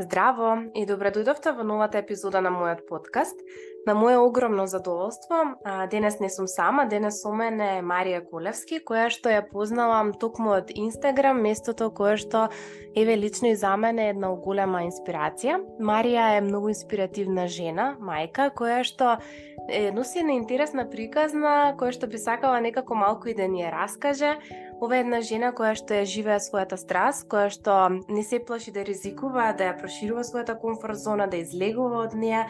Здраво и добре дојдовте во новата епизода на мојот подкаст. На моје огромно задоволство, денес не сум сама, денес со мене е Марија Колевски, која што ја познавам токму од Инстаграм, местото кое што лично и за мене е една голема инспирација. Марија е многу инспиративна жена, мајка, која што носи една интересна приказна, која што би сакала некако малку и да ни ја раскаже. Ова е една жена која што ја живее својата страст, која што не се плаши да ризикува, да ја проширува својата комфорт зона, да излегува од неја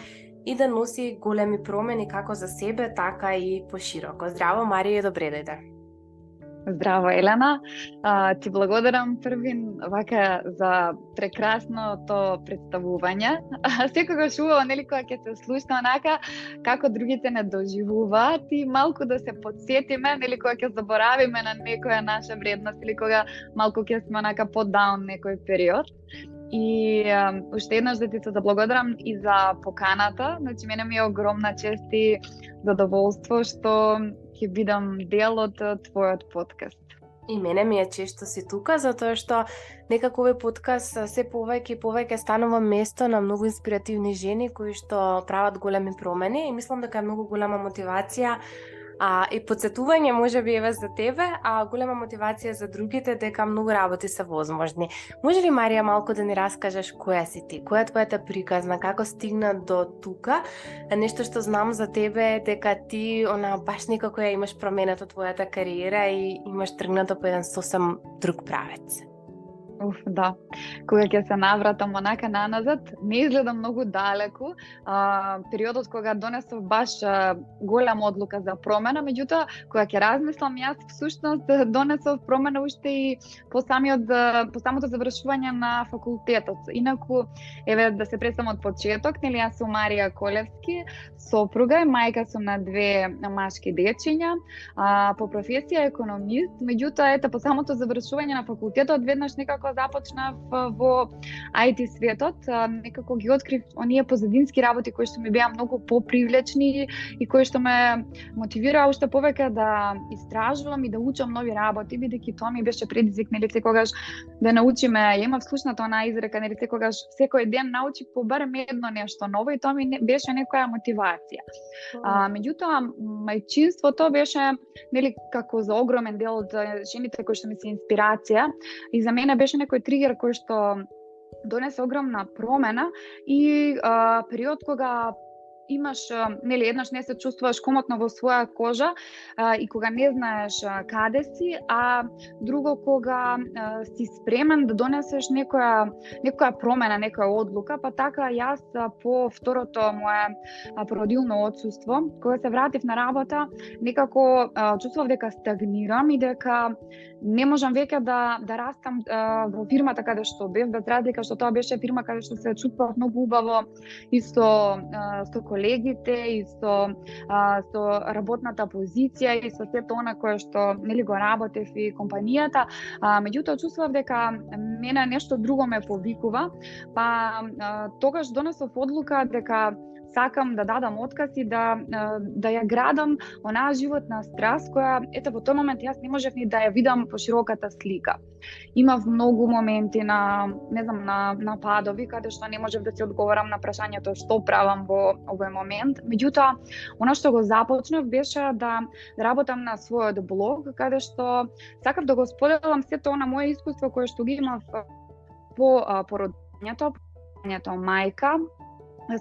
и да носи големи промени како за себе, така и пошироко. Здраво, Марија, добре дојде. Здраво, Елена. Ти благодарам првин вака за прекрасното представување. Секогаш убаво, нели, кога ќе се слушна онака како другите не доживуваат и малку да се подсетиме, нели, кога ќе заборавиме на некоја наша вредност или кога малку ќе сме онака по-даун некој период. И уште еднаш да ти се заблагодарам и за поканата. Значи, мене ми е огромна чест и задоволство што ќе бидам дел од твојот подкаст. И мене ми е чест што си тука, затоа што некако овој подкаст се повеќе и повеќе станува место на многу инспиративни жени кои што прават големи промени и мислам дека е многу голема мотивација и подсетување можеби еве за тебе, голема мотивација за другите дека многу работи се возможни. Може ли, Марија, малку да ни раскажеш која си ти? Која е твојата приказна? Како стигна до тука? Нешто што знам за тебе е дека ти баш некако ја имаш променето твојата кариера и имаш тргнато по еден сосем друг правец. Да. Кога ќе се навратам онака наназад, не изгледа многу далеку. Периодот кога донесов баш голема одлука за промена, меѓутоа кога ќе размислам, јас всушност донесов промена уште и по самото завршување на факултетот. Инаку, еве да се представам од почеток, нели, јас сум Марија Колевски, сопруга, мајка сум на две машки дечиња, по професија економист, меѓутоа ете по самото завршување на факултетот веднаш некако започнав во IT светот, некако ги открив оние позадински работи кои што ми беа многу попривлечни и кои што ме мотивираа уште повеќе да истражувам и да учам нови работи, бидејќи тоа ми беше предизвик, нели, секогаш да научиме. Ја имав слушната онаа изрека, нели, секогаш секој ден научи по барем едно нешто ново и тоа ми беше некоја мотивација. Меѓутоа мајчинството беше, нели, како за огромен дел од жените кои што ми се инспирација и за мене беше некој тригер кој што донесе огромна промена и период кога имаш, нели, еднаш не се чувствуваш комотно во своја кожа и кога не знаеш каде си, а друго кога си спремен да донесеш некоја промена, некоја одлука, па така јас по второто мое породилно отсуство, кога се вратив на работа, некако чувствував дека стагнирам и дека не можам веќе да растам во фирмата каде што бев, без разлика што тоа беше фирма каде што се чувствував многу убаво и со колегите и со работната позиција и со сето она кое што, нели, го работев и компанијата, меѓутоа чувствував дека мене нешто друго ме повикува, па тогаш донесов одлука дека сакам да дадам отказ и да ја градам онаа животна страст која ете во тој момент јас не можев ни да ја видам по широката слика. Имав многу моменти на падови каде што не можев да се одговорам на прашањето што правам во овој момент. Меѓутоа, она што го започнав беше да работам на својот блог каде што сакав да го споделам сето она моje искуство кое што ги имав по породењето, мајка.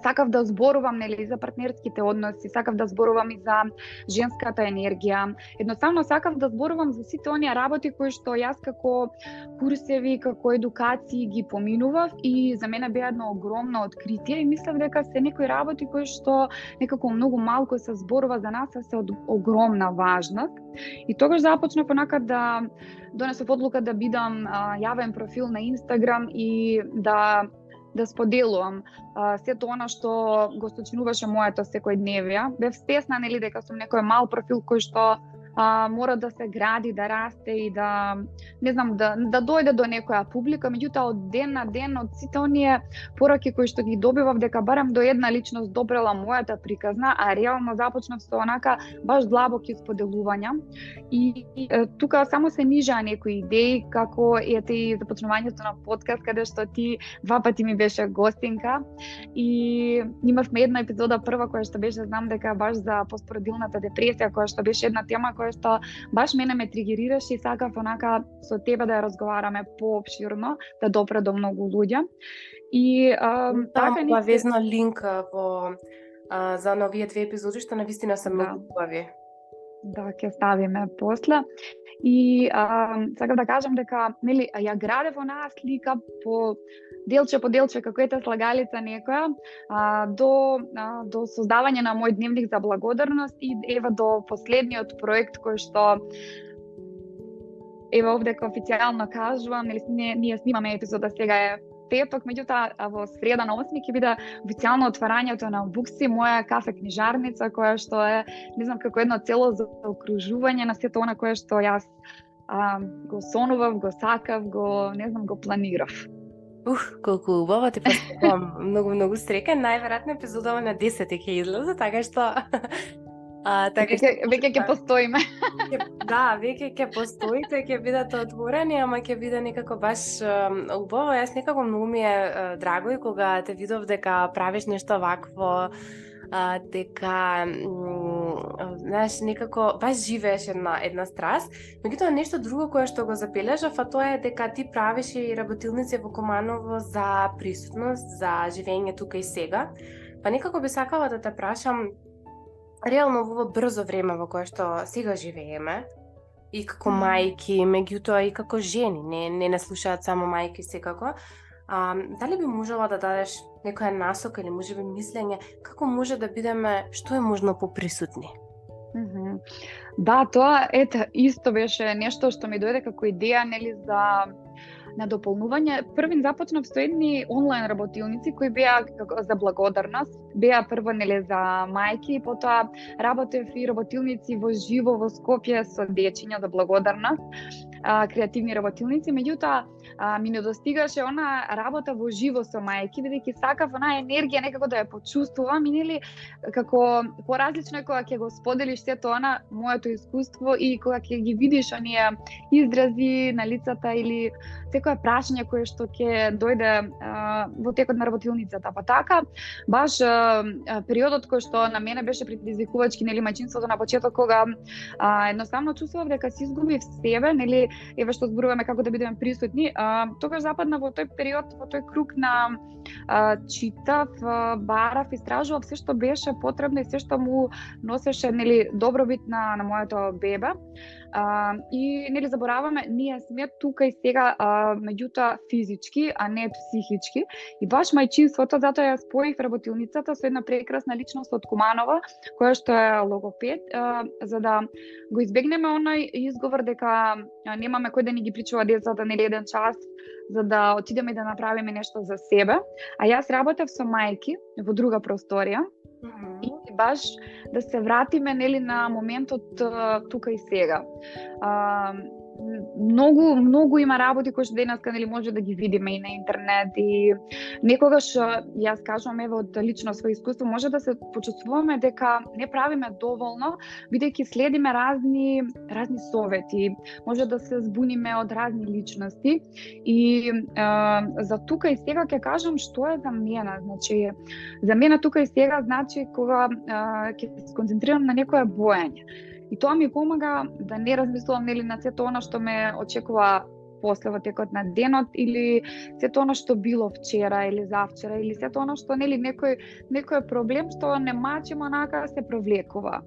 Сакав да зборувам, нели, за партнерските односи, сакав да зборувам и за женската енергија. Едноставно сакав да зборувам за сите оние работи кои што јас како курсеви, како едукации ги поминував и за мене беа едно огромно откритие и мислев дека се некои работи кои што некако многу малку се зборува за нас, а се од огромна важност. И тогаш започнав онака да донесов одлука да бидам јавен профил на Инстаграм и да споделувам сето она што го сочинуваше моето секојдневие. Бев стесна, нели, дека сум некој мал профил кој што мора да се гради, да расте и да не знам да дојде до некоја публика, меѓутоа од ден на ден од сите оние пораки кои што ги добивав дека барем до една личност добрела мојата приказна, а реално започнав со онака баш длабоки споделувања и тука само се нижаа некои идеи како ете и започнувањето на подкаст каде што ти два пати ми беше гостинка и имавме една епизода прва која што беше знам дека баш за постпородилната депресија која што беше една тема која што баш мене ме тригерираше и сакав онака со тебе да ја разговараме поопширно, да допре до многу луѓе. И така ни везна линк за новие две епизоди што навистина се многу убави. Да, ќе ставиме после. И сакам да кажам дека нели ја градев онаа слика по делче како ете слагалица некоја до создавање на мој дневник за благодарност и ева до последниот проект кој што ева овде официјално кажувам, нели ние снимаме епизода сега е петок, меѓутоа во среда на 8 ќе биде официјално отварањето на Букси, моја кафе книжарница која што е не знам како едно цело заокружување на сето она кое што јас го сонував, го сакав, не знам, го планирав. Колку убаво ти поставам. Многу среќен. Најверојатно епизодава на 10 ќе излезе, така што веќе ќе постоиме. Да, веќе ќе постоите, ќе бидете отворени, ама ќе биде некако баш убаво. Јас некако многу ми е драго и кога те видов дека правиш нешто вакво, дека знаеш некако баш живееш една страст, меѓутоа нешто друго кое што го забележав, а тоа е дека ти правиш и работилници во Куманово за присутност, за живење тука и сега. Па некако би сакала да те прашам реално во брзо време во кое што сега живееме и како мајки, меѓутоа и како жени, не слушаат само мајки секако. Дали би можела да дадеш некоја насока или можеби мислење како може да бидеме што е можно поприсутни? Да, тоа исто беше нешто што ми дојде како идеја нели за на дополнување. Првин започнав со едни онлайн работилници кои беа за благодарност, беа прво нели за мајки, потоа работев и работилници во живо во Скопје со дечиња за благодарност, креативни работилници, меѓутоа ми недостигаше она работа во живо со мајки, бидејќи сакав онаа енергија некако да ја почувствувам и нели како поразлично е кога ќе го споделиш сето она моето искуство и кога ќе ги видиш оние изрази на лицата или секое прашање кое што ќе дојде во текот на работилницата. Па така, баш периодот кој што на мене беше предизвикувачки, нели мајчинството на почеток кога едноставно чувствував дека се изгубив себе, нели еве што зборуваме како да бидеме присутни, тогаш западна во тој период, во тој круг на читав, барав, истражував се што беше потребно и се што му носеше нели добробит на моето бебе. И нели забораваме, ние сме тука и сега, меѓутоа физички, а не психички. И баш мајчинството, затоа ја споих работилницата со една прекрасна личност од Куманово, која што е логопед, за да го избегнеме оној изговор дека немаме кој да ни ги причува децата нели еден час, за да отидеме да направиме нешто за себе. А јас работев со мајки во друга просторија. И баш да се вратиме нели на моментот тука и сега. Многу има работи кои што денеска нели може да ги видиме и на интернет и некогаш јас кажувам еве од лично своје искуство може да се почувствуваме дека не правиме доволно бидејќи следиме разни совети, може да се збуниме од разни личности и за тука и сега ќе кажам што е за мене. Значи за мене тука и сега значи кога ќе се сконцентрирам на некое боење. И тоа ми помага да не размислувам нели на сето она што ме очекува после во текот на денот или сето она што било вчера или завчера или сето она што нели некој проблем што не мачим онака се провлекува.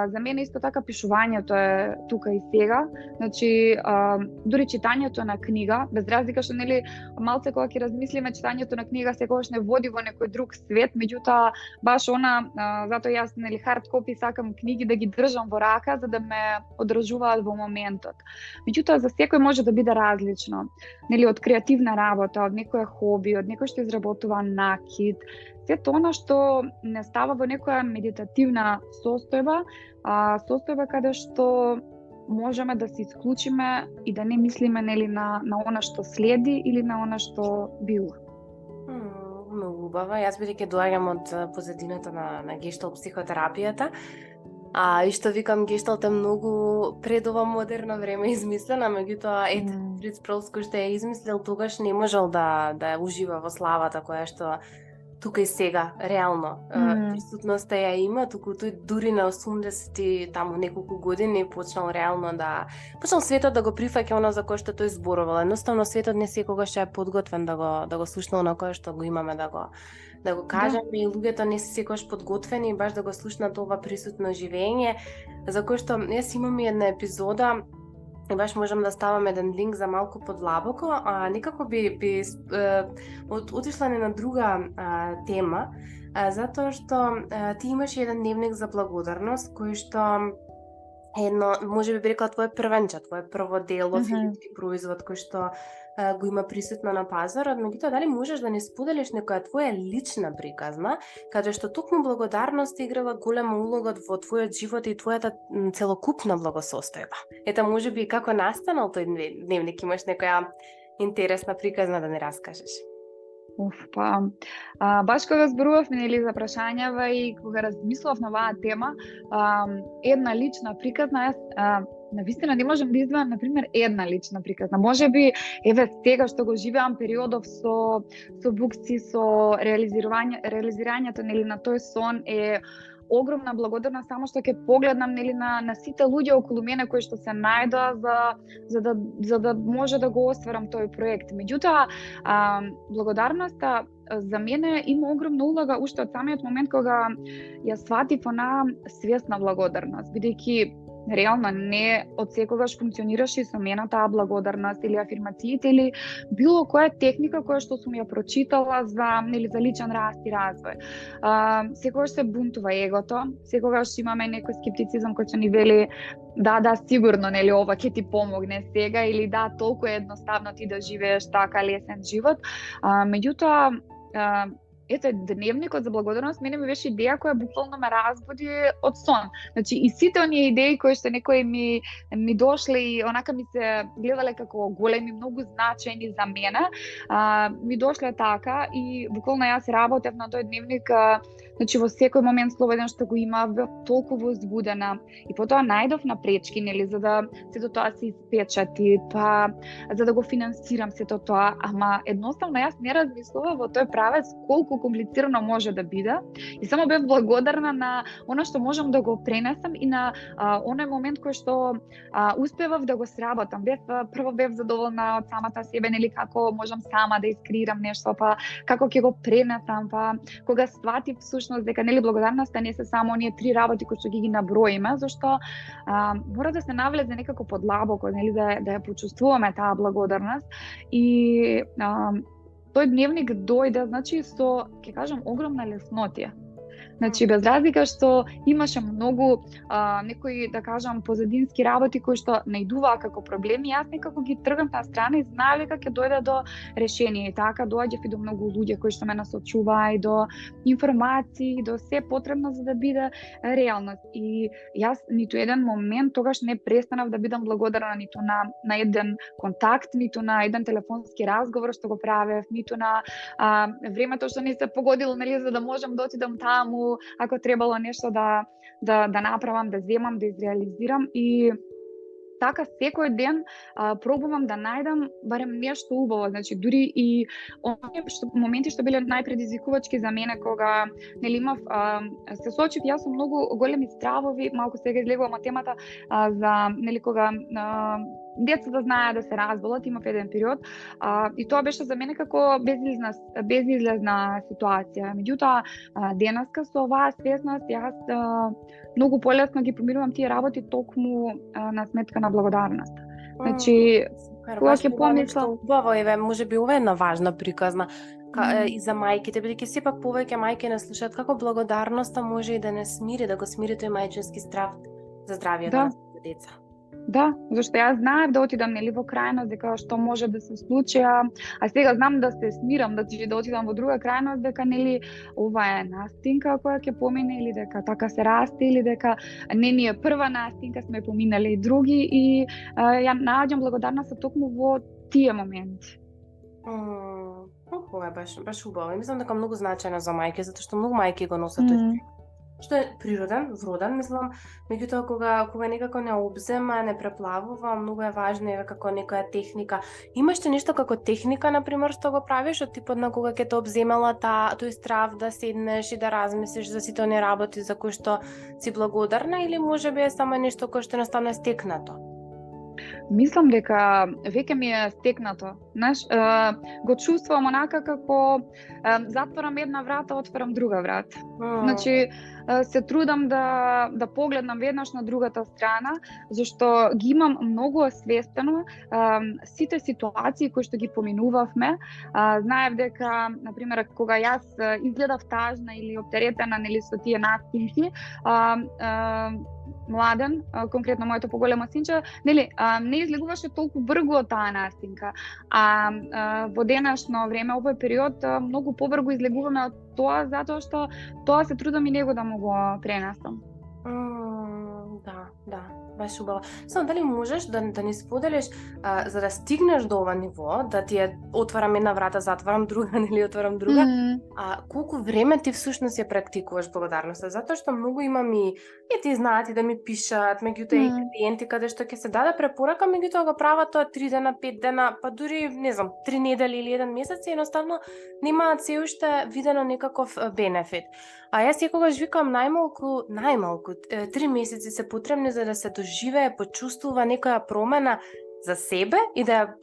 За мене исто така пишувањето е тука и сега. Значи дури читањето на книга, без разлика што нели малце кога ќе размислиме читањето на книга секогаш не води во некој друг свет, меѓутоа баш она затоа јас нели хард копи сакам книги да ги држам во рака за да ме одржуваат во моментот. Меѓутоа за секој може да биде биде различно. Нели од креативна работа, од некое хоби, од некој што изработува накид, се тоа што не става во некоја медитативна состојба, состојба каде што можеме да се исклучиме и да не мислиме нели на она што следи или на она што било. Многу убаво. Јас бидејќи доаѓам од позадината на гешталт психотерапијата, и што викам, гешталт е многу пред ова модерно време измислена, меѓутоа Фриц Перls кој што ја измислил тогаш не можел да ужива во славата која што тука и сега реално присутноста ја има, туку тој дури на 80 таму неколку години почнал реално почнал светот да го прифаќа она за кое што тој зборувал. Едноставно светот не секогаш е подготвен да го слушне она кое што го имаме да го кажеме, и луѓето не се секогаш подготвени баш да го слушнат ова присутно живење, за кое што јас имам и една епизода. Баш можам да ставам еден линк за малку подлабоко, некако би отишла на друга тема, затоа што ти имаш еден дневник за благодарност, кој што едно, може би рекла, твое првенче, твое прво дело, физички производ кој што го има присутно на пазарот, меѓутоа дали можеш да не споделиш некоја твоја лична приказна, каде што токму благодарност играла голема улога во твојот живот и твојата целокупна благосостојба? Ета, може би како настанал тој дневник, имаш некоја интересна приказна да не раскажеш? Баш кога зборувавме нели за прашањава и кога размислував на оваа тема, една лична приказна, јас навистина не можам да издвојам, например, една лична приказна. Можеби, сега што го живеам периодов со букси, со реализирањето нели на тој сон е огромна благодарност, само што ќе погледнам нели на сите луѓе околу мене кои што се најдоа за да може да го остварам тој проект. Меѓутоа, благодарноста за мене има огромна улога уште од самиот момент кога ја сватив она свесна благодарност, бидејќи реално не од секогаш функционираше со мене таа благодарност или афирмациите или било која техника која што сум ја прочитала за личен раст и развој. Секогаш се бунтува егото, секогаш имаме некој скептицизам кој што ни вели да, сигурно, ова ќе ти помогне сега, или да, толку е едноставно ти да живееш така лесен живот. Меѓутоа, ето, дневникот за благодарност мене ми беше идеја која буквално ме разбуди од сон. Значи, и сите оние идеи кои што некои ми дошле и онака ми се гледале како големи, многу значајни за мене, ми дошле така и буквално јас работев на тој дневник, значи во секој момент слободен што го имав, толку возбудена. И потоа најдов на пречки, нели, за да сето тоа се испечати, па за да го финансирам сето тоа, ама едноставно јас не размислував во тој правец колку комплицирано може да биде и само бев благодарна на она што можам да го пренесам и на оној момент кој што успевав да го сработам. Прво бев задоволна од самата себе, нели, како можам сама да искреирам нешто, па како ќе го пренесам, па кога сватив всушност дека нели благодарноста не се само оние 3 работи кои што ги наброиме, зашто мора да се навлезе некако подлабоко, нели, да ја почувствуваме таа благодарност и тој дневник дојде, значи, со, ќе кажам, огромна леснотија. Значи, без разлика што имаше многу некои, да кажам, позадински работи кои што најдуваа како проблеми, јас некако ги тргам на страна и знаев дека ќе дојде до решение. И така доаѓав и до многу луѓе кои што ме насочуваа и до информации, и до се потребно за да биде реалност. И јас ниту еден момент тогаш не престанав да бидам благодарна ниту на еден контакт, ниту на еден телефонски разговор што го правев, ниту на времето што не се погодило, нели, за да можам да отидам таму, ако требало нешто да направам, да земам, да изреализирам. И така секој ден пробувам да најдам барем нешто убаво, значи дури и оние моменти што биле најпредизвикувачки за мене кога нели имав се соочив јас со многу големи стравови, малку сега излегувам од темата за нели кога децата знаеа да се разболат, имав еден период и тоа беше за мене како безизлезна ситуација. Меѓутоа денеска со оваа свесност јас многу полесно ги помирувам тие работи токму на сметка на благодарност. Значи, кога ќе помислам, убаво е, можеби ова е една важна приказна и за мајките, бидејќи сепак повеќе мајки не слушаат како благодарноста може и да не смири, да го смири тој мајчински страв за здравието на деца. Да, зашто јас знаев да отидам нели во крајност, дека што може да се случи, а сега знам да се смирам, да отидам во друга крајност, дека нели ова е настинка која ќе помине или дека така се расте или дека не ни е прва настинка, сме поминале и други и ја наоѓам благодарност токму во тие моменти. Ова е баш убаво. Мислам дека многу значајно за мајки, затоа што многу мајки го носат тој што е природен, вроден, мислам, меѓутоа кога некако не обзема, не преплавува, многу е важно е како некоја техника. Имаш ли нешто како техника, например, што го правиш, од типот на кога ќе те обземала тој страв да седнеш и да размислиш за сите оние работи за кои што си благодарна или можеби е само нешто кое што едноставно е стекнато? Мислам дека веќе ми е стекнато. Знаеш, го чувствувам онака како затворам една врата, отворам друга врата. Значи, се трудам да погледнам веднаш на другата страна, зашто ги имам многу освестено сите ситуации кои што ги поминувавме. Знаев дека, например, кога јас изгледав тажна или оптеретена нели со тие настинки, Младен, конкретно моето поголемо синче, нели, не излегуваше толку брзо од таа настинка. Во денешно време, овој период, многу побрзо излегуваме од тоа, затоа што тоа се трудам и него да му го пренесам. Да, баш убаво. Само дали можеш да ни споделиш за да стигнеш до ова ниво, да ти отварам една врата, затварам друга, нели отварам друга, колку време ти всушност ја практикуваш благодарноста? Затоа што многу имам и ти знаат и да ми пишат, меѓутоа и клиенти каде што ќе се даде препорака, меѓутоа го прават тоа 3 дена, 5 дена, па дури, не знам, 3 недели или 1 месец и едноставно немаат се уште видено некаков бенефит. А јас секогаш викам најмалку 3 месеци се потребни за да се доживее, почувствува некоја промена за себе и да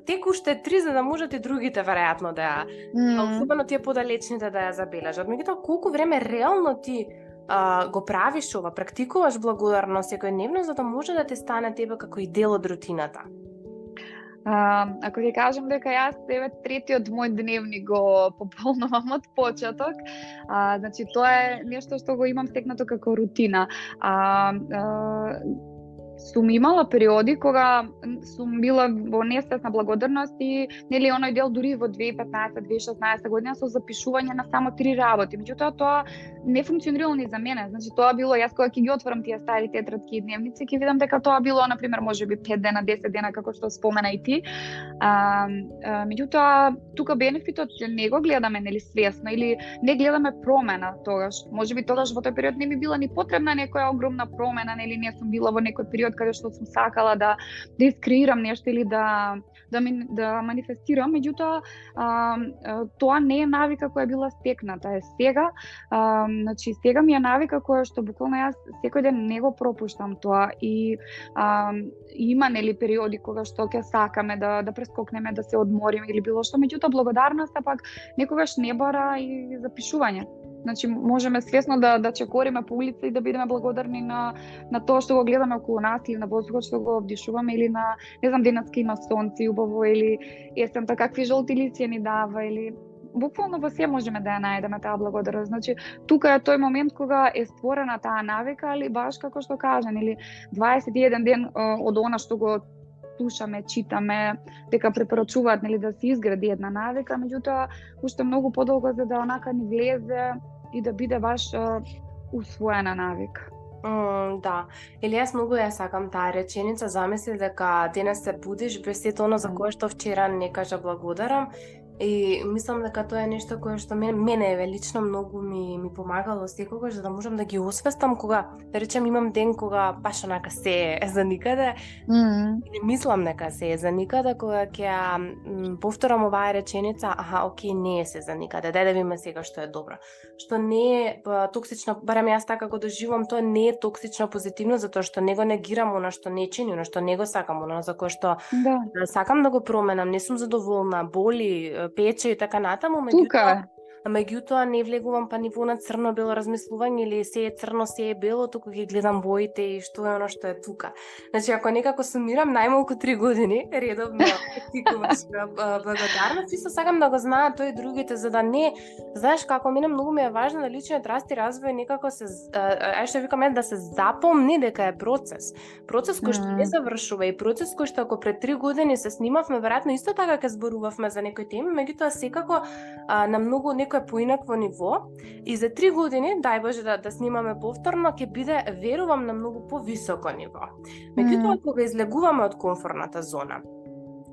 тек уште 3 за да можат и другите веројатно да особено тие подалечните да ја забележат. Меѓутоа колку време реално ти го правиш ова, практикуваш благодарност секојдневно за да може да те стане тебе како и дел од рутината? Ако ќе кажам дека јас третиот мој дневник го пополнувам од почеток, значи тоа е нешто што го имам стекнато како рутина. Сум имала периоди кога сум била во несвесна благодарност и нели оној дел дури во 2015-2016 година со запишување на само 3 работи. Меѓутоа тоа не функционирало ни за мене. Значи тоа било јас кога ќе ги отворам тие стари тетрадки и дневници, ќе видам дека тоа било на пример можеби 5 дена, 10 дена како што спомена и ти. Меѓутоа тука бенефитот не го гледаме нели свесно или не гледаме промена тогаш. Можеби тогаш во тој период не ми била ни потребна некоја огромна промена, нели не сум била во некој период каде што сум сакала да искреирам нешто или да манифестирам, меѓутоа тоа не е навика која била стекната, е сега. Значи сега ми е навика која што буквално јас секој ден не го пропуштам тоа и има нели периоди кога што ќе сакаме да прескокнеме, да се одмориме или било што, меѓутоа благодарноста пак некогаш не бара и запишување. Значи можеме свесно да чекориме по улица и да бидеме благодарни на тоа што го гледаме околу нас или на воздухот што го вдишуваме или на не знам денеска има сонце убаво или есента какви жолти лиси ни дава или буквално во се можеме да ја најдеме таа благодарност. Значи тука е тој момент кога е створена таа навика, али баш како што кажа, нели 21 ден од она што го слушаме, читаме, дека препорачуваат нели да се изгради една навика, меѓутоа уште многу подолго за да онака ни влезе и да биде баш усвоена навика. Да. Или јас многу ја сакам таа реченица, замисли дека денес се будиш без сето оно за кое што вчера не кажа благодарам. И мислам дека тоа е нешто кое што мене лично многу ми помагало секогаш за да можам да ги освестам кога, да речем, имам ден кога баш онака се е за никаде. И мислам дека се е за никаде, кога ќе повторам оваа реченица, окей, не е се за никаде, дај да видиме сега што е добро. Што не е токсично, барем јас така го доживам, тоа не е токсично позитивно, затоа што не го негирам она што не чини, она што не го сакам, она за кое што сакам да го променам, не сум задоволна, боли, пече и така натаму, Тука меѓутоа не влегувам па ни во на црно-бело размислување или се е црно, се е бело, туку ги гледам боите и што е оно што е тука. Значи, ако некако сумирам, најмалку 3 години редовно практикуваш благодарност, исто сакам да го знаат тој и другите, за да не, знаеш како мене многу ми е важно да личниот раст и развој некако се што викаме да се запомни дека е процес. Процес кој што не завршува и процес кој што ако пред 3 години се снимавме, веројатно исто така ќе зборувавме за некои теми, меѓутоа секако на многу некое поинакво ниво и за 3 години, дај Боже да снимаме повторно, ќе биде, верувам, на многу повисоко ниво. Меѓутоа, кога излегуваме од комфортната зона,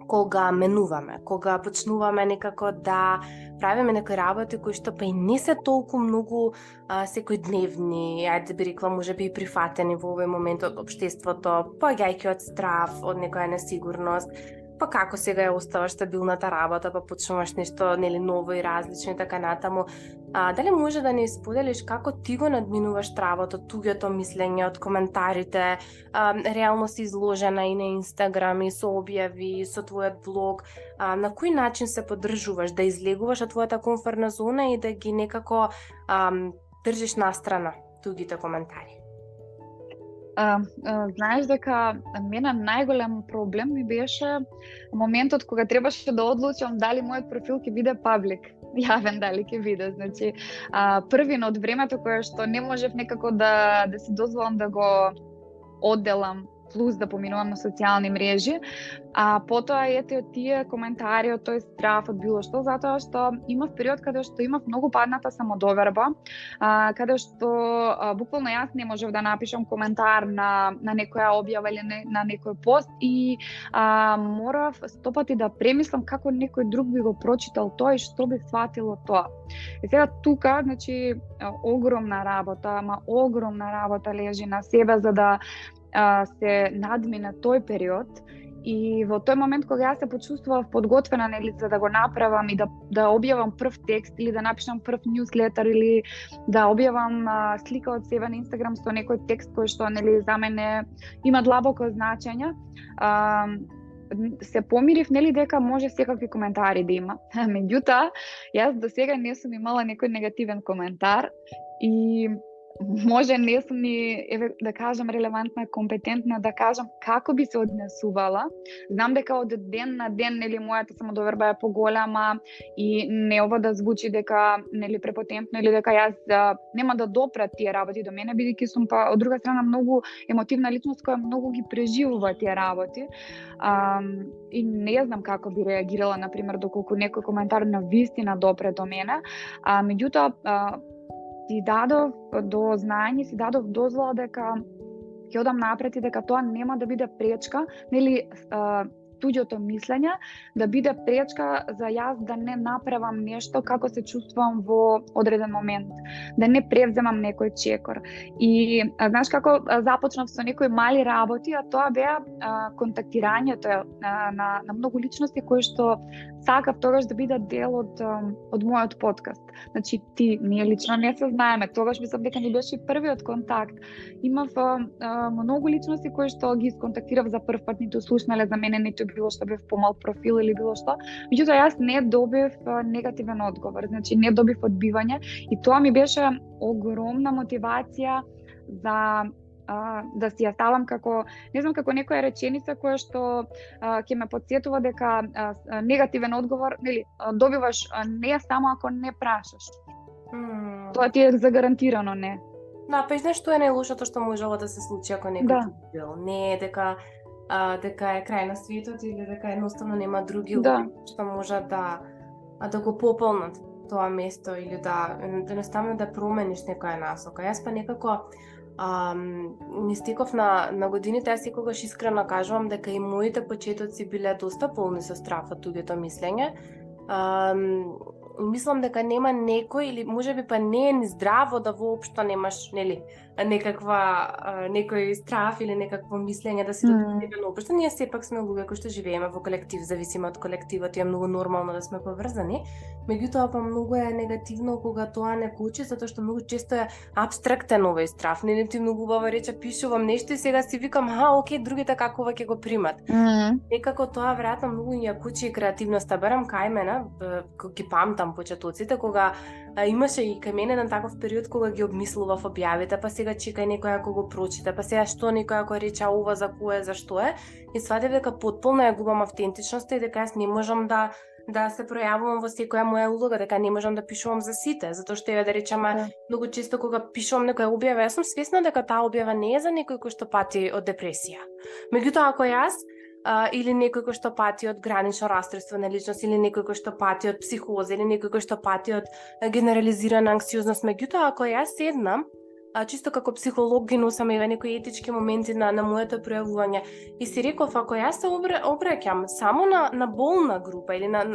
кога менуваме, кога почнуваме некако да правиме некои работи кои што па и не се толку многу секојдневни, ајде би рекла можеби и прифатени во овој момент од општеството, поаѓајќи од страф, од некоја несигурност, па како сега ја оставаш стабилната работа, па почнуваш нешто нели ново и различно и така натаму. Дали може да ни споделиш како ти го надминуваш стравото, туѓото мислење од коментарите, реално си изложена и на Инстаграм и со објави, со твојот блог, на кој начин се поддржуваш да излегуваш од твојата комфортна зона и да ги некако држиш настрана туѓите коментари? Знаеш дека мене најголем проблем ми беше моментот кога требаше да одлучам дали мојот профил ќе биде паблик, јавен дали ќе биде. Значи, првин од времето кое што не можев некако да си дозволам да го одделам плюс да поминувам на социјални мрежи, а потоа ете од тие коментари, од тој страф, од било што, затоа што имав период каде што имав многу падната самодоверба, каде што буквално јас не можев да напишам коментар на некоја објава или на некој пост и морав 100 пати да премислам како некој друг би го прочитал тоа и што би сватило тоа. И сега тука, значи, огромна работа лежи на себе за да се надмине тој период и во тој момент кога јас се почувствував подготвена нели за да го направам и да објавам прв текст или да напишам прв ньюслетер или да објавам слика од себе на Инстаграм со некој текст кој што нели за мене има длабоко значење, се помирив нели дека може секакви коментари да има. Меѓутоа, јас до сега не сум имала некој негативен коментар и може не сум ни, да кажам, релевантна, компетентна, да кажам како би се однесувала. Знам дека од ден на ден нели мојата самодоверба е поголема и не ова да звучи дека нели препотентно или дека јас нема да допрат тие работи до мене, бидејќи сум па од друга страна многу емотивна личност која многу ги преживува тие работи. И не знам како би реагирала, например, доколку некој коментар на вистина допре до мене. Меѓутоа, си дадов до знаење, си дадов дозвола дека ќе одам напред и дека тоа нема да биде пречка, нели туѓото мислење да биде пречка за јас да не направам нешто како се чувствувам во одреден момент, да не превземам некој чекор. И знаеш како започнав со некои мали работи, а тоа беа контактирањето на многу личности кои што сакав тогаш да бидат дел од мојот подкаст. Значи ние лично не се знаеме, тогаш мислам дека ни беше првиот контакт. Имав многу личности кои што ги сконтактирав за прв пат, ниту слушнале за мене, ниту било што бев помал профил или било што. Меѓутоа јас не добив негативен одговор, значи не добив одбивање и тоа ми беше огромна мотивација за да си ја ставам како, не знам, како некоја реченица која што ќе ме потсетува дека негативен одговор, нели, добиваш не само ако не прашаш. Тоа ти е загарантирано не. Да, па и знаеш што е најлошото што можело да се случи ако некој бил. Не е дека е крај на светот или дека едноставно нема други што можат да го пополнат тоа место или да едноставно да промениш некоја насока. Јас па некако ни стеков на годините, јас секогаш искрено кажувам дека и моите почетоци биле доста полни со страф од туѓото мислење. Мислам дека нема некој или можеби па не е ни здраво да воопшто немаш, нели, некој страф или некакво мислење да си допустимо општо. Ние сепак сме луѓе кои што живееме во колектив, зависиме од колективот и е многу нормално да сме поврзани. Меѓутоа па многу е негативно кога тоа не получи, затоа што многу често е апстрактен овој страф. Не ти многу убаво рече пишувам нешто и сега си викам, окей, другите како ќе го примат. Некако тоа веројатно многу ја кучи креативноста. Барам кај мене, ги памтам почетоците кога имаше и кај мене на таков период кога ги обмислував објавите, па сега чекај некој ако го прочита, па сега што некој ако рече ова за кое, за што е, и сватев дека потполно ја губам автентичноста и дека јас не можам да се пројавувам во секоја моја улога, дека не можам да пишувам за сите, затоа што да речеме многу често кога пишувам некоја објава, јас сум свесна дека таа објава не е за некој кој што пати од депресија. Меѓутоа ако јас или некој кој што пати од гранично расстройство на личност, или некој кој што пати од психоза, или некој кој што пати од генерализирана анксиозност, меѓутоа ако јас седнам, чисто како психолог ги носам еве некои етички моменти на моето пројавување и си реков ако јас се обраќам само на болна група или на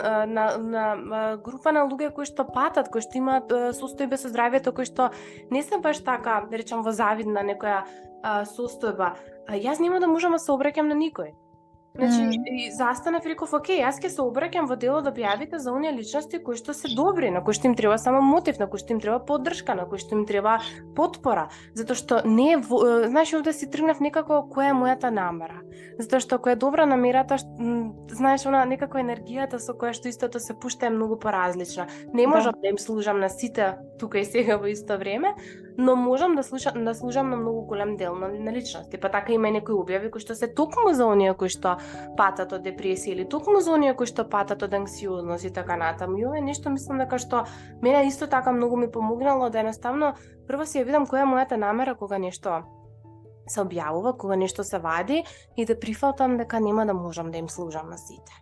група на луѓе кои што патат, кои што имаат состојба со здравјето, кои што не се баш така, да речам, во завидна некоја состојба, јас нема да можам да се обраќам на никој. Значи, и застанав и реков, окей, јас ќе се обраќам во делот објавите за оние личности кои што се добри, на кои што им треба само мотив, на кои што им треба поддршка, на кои што им треба потпора, затоа што не е, знаеш, овде си тргнав некако која е мојата намера. Затоа што која е добра намерата, знаеш, она некако енергијата со која што истото се пушта е многу поразлична. Не можам да им служам на сите тука и сега во исто време, но можам да служам на многу голем дел на личности. Па така има и некои објави кои што се токму за оние кои што патат од депресија или токму за оние кои што патат од анксиозност и така натаму. И ова е нешто мислам дека што мене исто така многу ми помогнало да едноставно прво си ја видам која е мојата намера кога нешто се објавува, кога нешто се вади и да прифатам дека нема да можам да им служам на сите.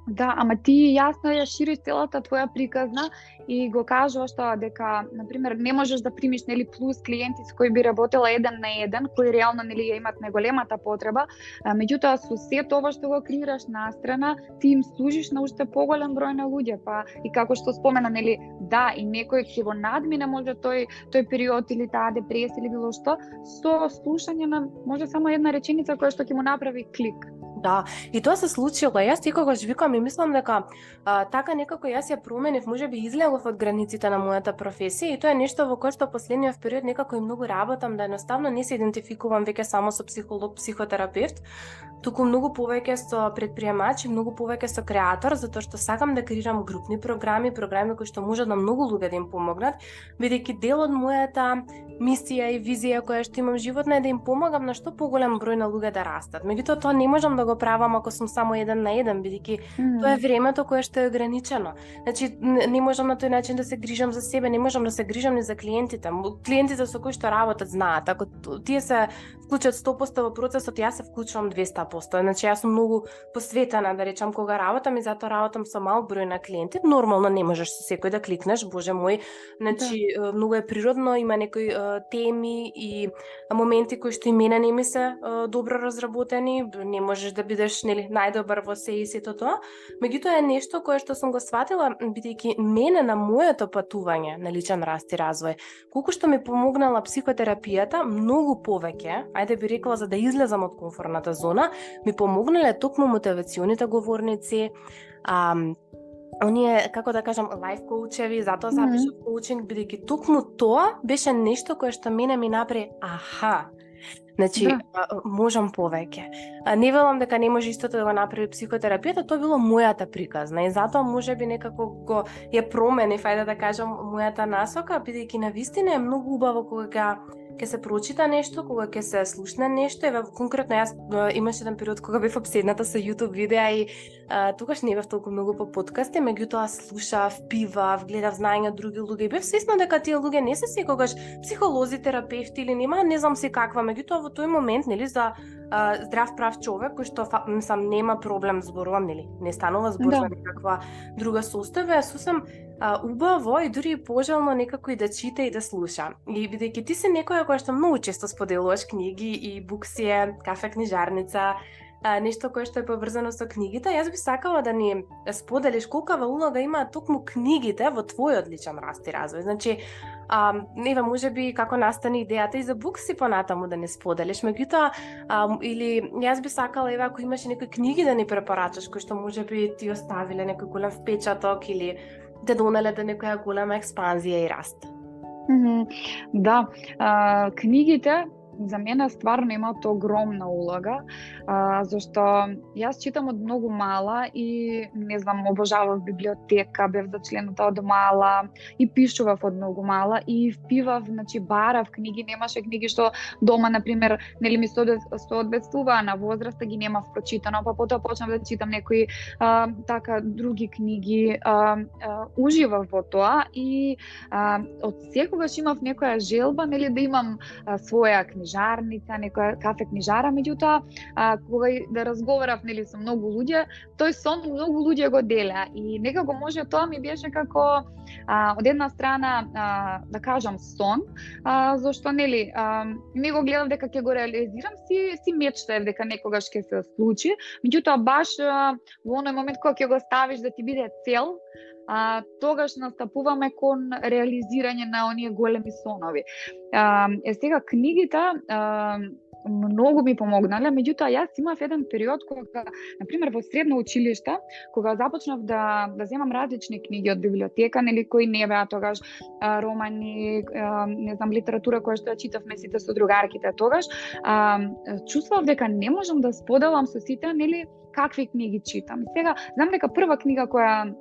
Да, ама ти јасно ја шириш целата твоја приказна и го кажуваш тоа дека, например, не можеш да примиш нели плюс клиенти со кои би работела еден на еден, кои реално нели ја имат неголемата потреба, меѓутоа со се тоа што го креираш настрана, ти им служиш на уште поголем број на луѓе, па и како што спомена нели, да, и некој ќе го надмине може тој период или таа депресија или било што, со слушање на може само една реченица која што ќе му направи клик. Да, и тоа се случило. Јас секогаш викам и мислам дека така некако јас ја променив, можеби излегов од границите на мојата професија и тоа е нешто во кое што последниот период некако и многу работам, да едноставно не се идентификувам веќе само со психолог, психотерапевт, туку многу повеќе со предприемач и многу повеќе со креатор, затоа што сакам да креирам групни програми кои што може да многу луѓе да им помогнат, бидејќи дел од мојата мисија и визија која што имам животна е да им помагам на што поголем број на луѓе да растат. Меѓутоа тоа не можам да го правам ако сум само еден на еден, бидејќи тоа е времето кое што е ограничено. Значи не можам на тој начин да се грижам за себе, не можам да се грижам ни за клиентите. Клиентите со кои што работат знаат, ако тие се вклучат 100% во процесот, јас се вклучувам 200%. Значи јас сум многу посветена, да речам, кога работам и затоа работам со мал број на клиенти. Нормално не можеш со секој да кликнеш, боже мој. Значи многу е природно, има некои теми и моменти кои што и мене не ми се добро разработени, не можеш да бидеш нели најдобар во се и сето тоа. Меѓутоа е нешто кое што сум го сватила бидејќи мене на моето патување на личен раст и развој, колку што ми помогнала психотерапијата, многу повеќе, ајде би рекла за да излезам од комфортната зона, ми помогнале токму мотивационите говорници, оние, како да кажам, лайф коучеви, затоа запишав коучинг, бидејќи токму тоа беше нешто кое што мене ми направи Значи, можам повеќе. Не велам дека не може истото да го направи психотерапијата, тоа било мојата приказна и затоа можеби некако го ја променив, ајде да кажам, мојата насока, бидејќи навистина е многу убаво кога ќе се прочита нешто, кога ќе се слушне нешто. Еве конкретно јас имаше еден период кога бев обседната со YouTube видеа и тогаш не бев толку многу по подкасти, меѓутоа слушав, пивав, гледав знаење од други луѓе и бев свесна дека тие луѓе не се секогаш психолози, терапевти или нема, не знам се каква, меѓутоа во тој момент, нели, за здрав прав човек кој што сам нема проблем, зборувам, нели, не станува збор за некаква друга состојба, сосем убаво и дури пожелно некако и да чита и да слуша. И бидејќи ти си некоја која што многу често споделуваш книги и буксија, кафе книжарница, нешто кое што е поврзано со книгите, јас би сакала да ни споделиш колкава улога има токму книгите во твојот личен раст и развој. Значи, Неве, можеби како настани идејата и за Букси понатаму да не споделиш, меѓутоа, или јас би сакала, еве, ако имаш некои книги да ни препорачаш, кои што можеби ти оставиле некој голем впечаток или те донеле до некоја голема експанзија и раст. Да, книгите за мене стварно имаат огромна улога, зашто јас читам од многу мала и не знам, обожавав библиотека, бев зачлената од мала и пишував од многу мала и впивав, значи барав книги, немаше книги што дома на пример, нели ми соодветствуваа на возраста, ги немав прочитано, па потоа почнав да читам некои така други книги, уживав во тоа и од секогаш имав некоја желба, нели да имам своја книжарница, некоја кафе книжара, меѓутоа кога да разговарав нели со многу луѓе, тој сон многу луѓе го делеа и некако може тоа ми беше како од една страна да кажам сон, зашто нели не го гледав дека ќе го реализирам, си мечтаев дека некогаш ќе се случи, меѓутоа баш во оној момент кога ќе го ставиш да ти биде цел, тогаш настапуваме кон реализирање на оние големи сонови. Сега книгите многу ми помогнале, меѓутоа јас имав еден период кога, на пример во средно училиште, кога започнав да земам различни книги од библиотека, нели кои не беа тогаш романи, не знам, литература која што ја читавме сите со другарките тогаш, чувствував дека не можам да споделам со сите, нели, какви книги читам. Сега знам дека прва книга која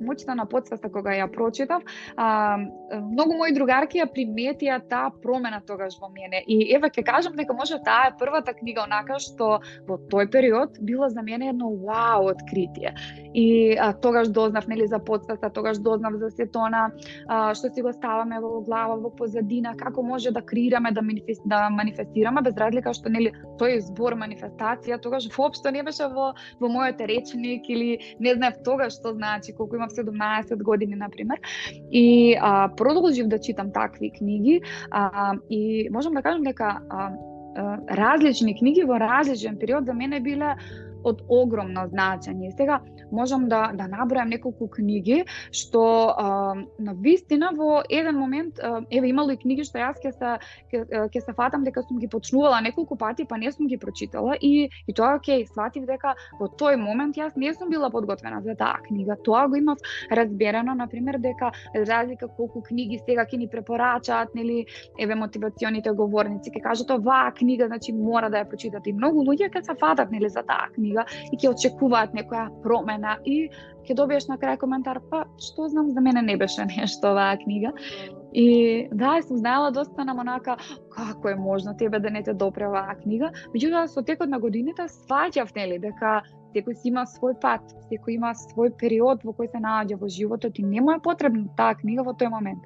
Моќта на потсвеста кога ја прочитав, многу мои другарки ја приметија таа промена тогаш во мене. И еве ќе кажам дека може таа е првата книга онака што во тој период била за мене едно вау откритие. И тогаш дознав нели за потсвеста, тогаш дознав за сето она што си го ставаме во глава, во позадина, како може да креираме, да манифестираме, без разлика што нели тој збор манифестација тогаш воопшто не беше во мојот речник или не знаев тогаш што значи, колку имав 17 години, например, и продолжив да читам такви книги и можам да кажам дека различни книги во различен период за мене биле од огромно значење. Сега можам да набројам неколку книги што на вистина во еден момент еве имало и книги што јас ќе се фатам дека сум ги почнувала неколку пати па не сум ги прочитала и тоа окей, сватив дека во тој момент јас не сум била подготвена за таа книга. Тоа го имав разберено, на пример, дека разлика колку книги сега ќе ни препорачаат, нели, еве мотивационите говорници ќе кажат оваа книга, значи мора да ја прочитате и многу луѓе ќе се фатат нели за таа книга и ќе очекуваат некоја промена и ќе добиеш на крај коментар, па што знам, за мене не беше нешто оваа книга. И да, сум знаела доста на монака како е можно тебе да не те допре оваа книга, меѓутоа со текот на годините сваќав нели дека секој си има свој пат, секој има свој период во кој се наоѓа во животот и не му е потребна таа книга во тој момент.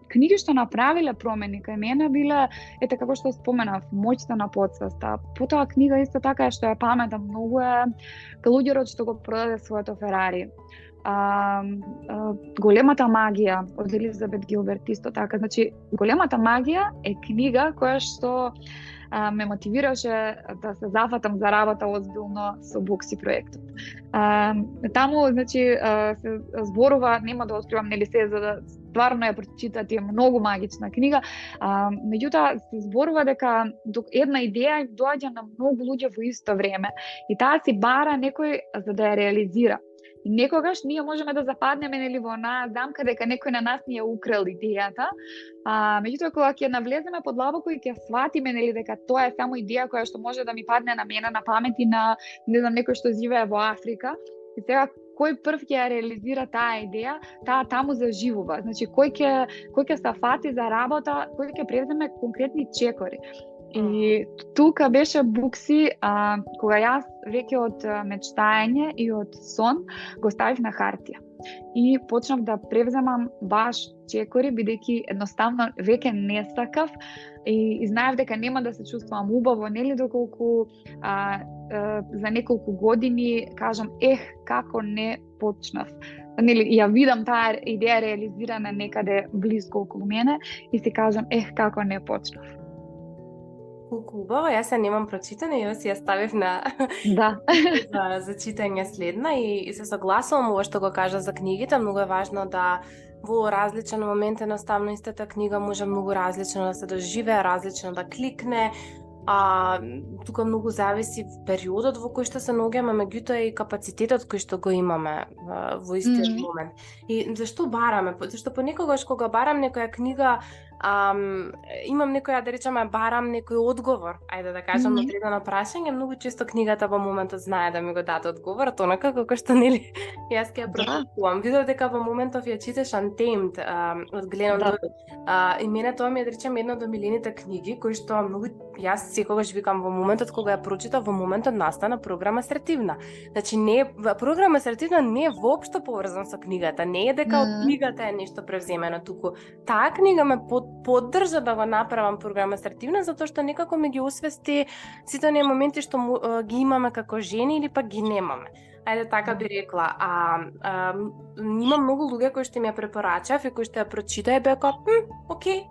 Книги што направиле промени кај мене биле, ете како што споменав, Моќта на потсвеста. Потоа книга исто така што ја паметам многу е Калуѓерот што го продаде своето Ферари. Големата магија од Елизабет Гилберт исто така. Значи, Големата магија е книга која што ме мотивираше да се зафатам за работа озбилно со Букси проектот. Таму, значи, се зборува, нема да откривам нели се за да стварно ја прочитате, е многу магична книга, меѓутоа се зборува дека една идеја доаѓа на многу луѓе во исто време и таа си бара некој за да ја реализира. И некогаш ние можеме да западнеме нели во онаа замка дека некој на нас ни ја украл идејата, меѓутоа кога ќе навлеземе подлабоко и ќе сватиме нели дека тоа е само идеја која што може да ми падне на мене на памет и на не знам некој што живее во Африка, и сега кој прв ќе ја реализира таа идеја, таа таму заживува. Значи кој ќе се фати за работа, кој ќе преземе конкретни чекори. И тука беше Букси, кога јас веќе од мечтаење и од сон го ставив на хартија. И почнав да превземам баш чекори, бидејќи едноставно веќе не сакав и знаев дека нема да се чувствувам убаво, нели доколку за неколку години кажам, како не почнав. Нели, ја видам таа идеја реализирана некаде близко околу мене и си кажам, како не почнав. Колку убаво, јас ја немам прочитана и си ја ставив на за читање следна и се согласувам ова што го кажа за книгите. Многу е важно да во различен момент едноставно истата книга може многу различно да се доживее, различно да кликне. Тука многу зависи периодот во кој што се наоѓаме, меѓутоа и капацитетот кој што го имаме во истиот момент. И зашто бараме? Зашто понекогаш кога барам некоја книга, имам некоја, да речеме, барам некој одговор, ајде да кажам, на одредено прашање, многу често книгата во моментот знае да ми го даде одговорот, онака како што нели јас ќе ја прочитувам. Видов дека во моментов ја читаш Untamed од Гленон Дойл. И мене тоа ми е, да речеме, една од омилените книги кои што многу јас секогаш викам во моментот кога ја прочитав, во моментот настана програма асертивна. Значи програма асертивна не е воопшто поврзан со книгата, не е дека од книгата е нешто превземено, туку таа книга ме поддржа да го направам програма асертивна, затоа што некако ми ги освести сите оние моменти што ги имаме како жени или пак ги немаме. Ајде така би рекла. Има многу луѓе кои што ми ја препорачав и кои што ја прочитаа и беа како, окей,